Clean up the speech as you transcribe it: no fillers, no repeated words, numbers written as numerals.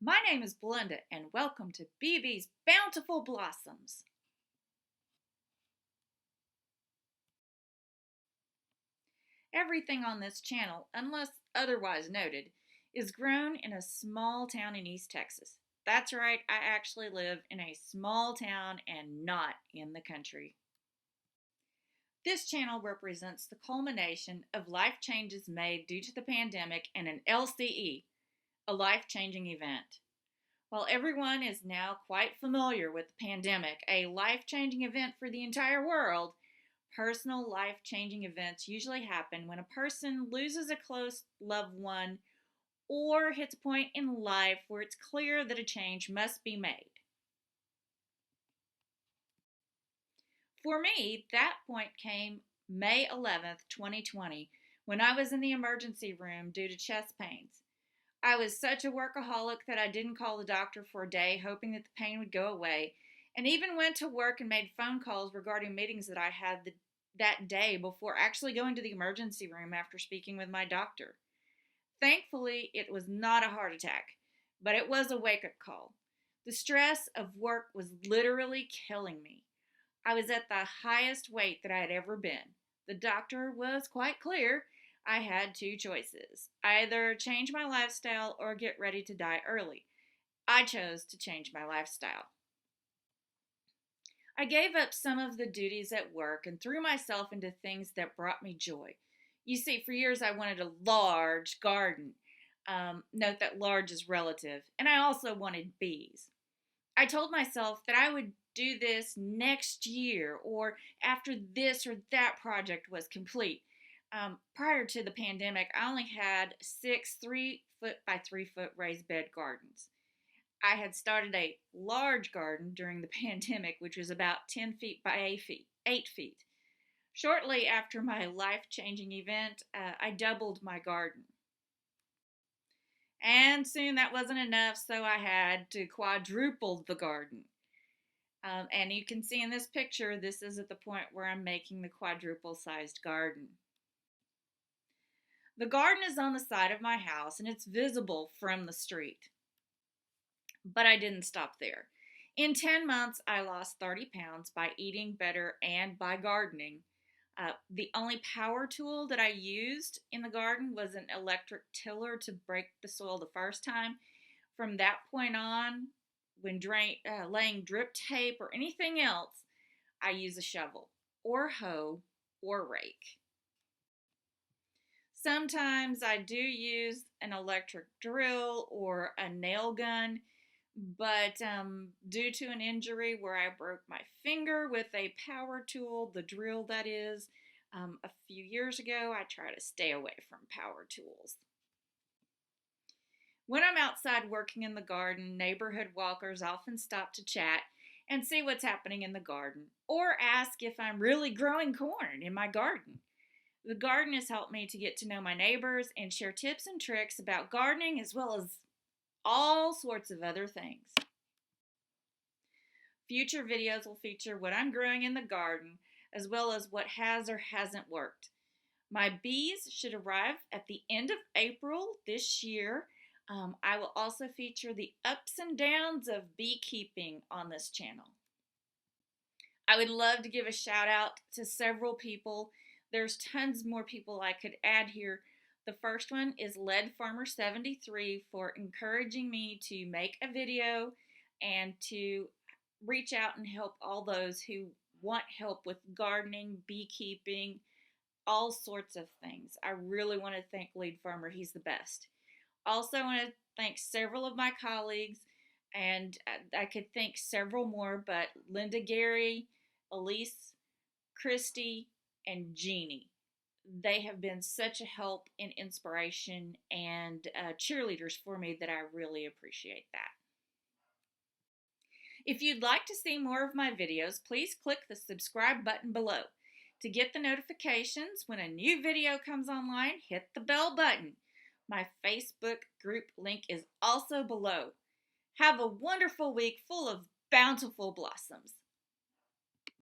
My name is Belinda, and welcome to BeeBee's Bountiful Blossoms. Everything on this channel, unless otherwise noted, is grown in a small town in East Texas. That's right, I actually live in a small town and not in the country. This channel represents the culmination of life changes made due to the pandemic and an LCE, a life-changing event. While everyone is now quite familiar with the pandemic, a life-changing event for the entire world, personal life-changing events usually happen when a person loses a close loved one or hits a point in life where it's clear that a change must be made. For me, that point came May 11th, 2020, when I was in the emergency room due to chest pains. I was such a workaholic that I didn't call the doctor for a day, hoping that the pain would go away, and even went to work and made phone calls regarding meetings that I had that day before actually going to the emergency room after speaking with my doctor. Thankfully, it was not a heart attack, but it was a wake-up call. The stress of work was literally killing me. I was at the highest weight that I had ever been. The doctor was quite clear. I had two choices: either change my lifestyle or get ready to die early. I chose to change my lifestyle. I gave up some of the duties at work and threw myself into things that brought me joy. You see, for years I wanted a large garden. Note that large is relative. And I also wanted bees. I told myself that I would do this next year or after this or that project was complete. Prior to the pandemic, I only had 6 3-foot by 3-foot raised bed gardens. I had started a large garden during the pandemic, which was about 10 feet by 8 feet. Shortly after my life-changing event, I doubled my garden. And soon that wasn't enough, so I had to quadruple the garden. And you can see in this picture, this is at the point where I'm making the quadruple-sized garden. The garden is on the side of my house, and it's visible from the street. But I didn't stop there. In 10 months, I lost 30 pounds by eating better and by gardening. The only power tool that I used in the garden was an electric tiller to break the soil the first time. From that point on, when laying drip tape or anything else, I use a shovel or hoe or rake. Sometimes I do use an electric drill or a nail gun, but due to an injury where I broke my finger with a power tool, the drill that is, a few years ago, I try to stay away from power tools. When I'm outside working in the garden, neighborhood walkers often stop to chat and see what's happening in the garden or ask if I'm really growing corn in my garden. The garden has helped me to get to know my neighbors and share tips and tricks about gardening as well as all sorts of other things. Future videos will feature what I'm growing in the garden as well as what has or hasn't worked. My bees should arrive at the end of April this year. I will also feature the ups and downs of beekeeping on this channel. I would love to give a shout out to several people. There's tons more people I could add here. The first one is Lead Farmer 73 for encouraging me to make a video and to reach out and help all those who want help with gardening, beekeeping, all sorts of things. I really want to thank Lead Farmer. He's the best. Also, I want to thank several of my colleagues, and I could thank several more, but Linda Gary, Elise, Christy, and Jeannie. They have been such a help and inspiration and cheerleaders for me that I really appreciate that. If you'd like to see more of my videos, please click the subscribe button below. To get the notifications when a new video comes online, hit the bell button. My Facebook group link is also below. Have a wonderful week full of bountiful blossoms.